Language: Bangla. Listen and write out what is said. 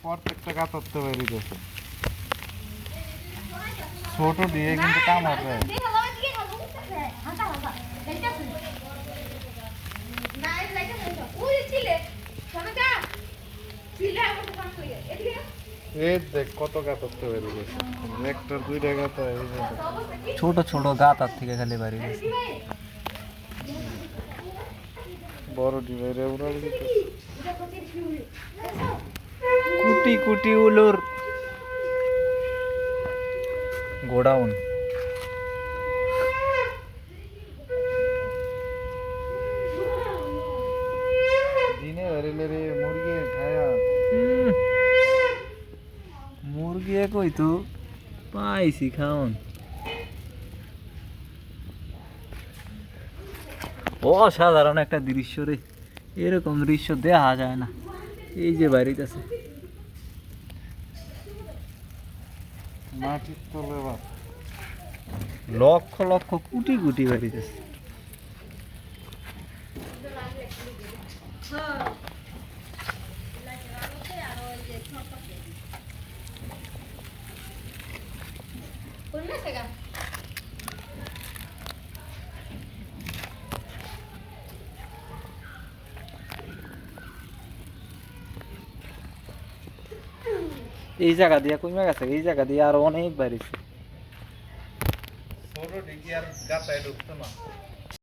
প্রত্যেকটা গাতাতে বাইরে গেছে ছোট দিয়ে কিন্তু কাম হবে এই দেখ কত গাতাতে বাইরে গেছে একটা দুইটা গাতা ছোট ছোট গাতার থেকে খালি বাইরে গেছে বড় ডিবাইরে উড়াল দিতে কুটি কুটি উলুর গোডাউন দিনে বেরিলে রে মুরগি খায়া মুরগি কই তো পাইছি খাওন অসাধারণ একটা দৃশ্য রে এরকম দৃশ্য দেখা যায় না এই যে বাড়িতে আছে মাটির তলে বা লক্ষ লক্ষ কোটি কোটি বাড়িতে আছে এই জায়গা দিয়ে কমে গেছে এই জায়গা দিয়ে আরো অনেক বাড়িছে ছোট ডিগি আর গাতায় ঢুকতো না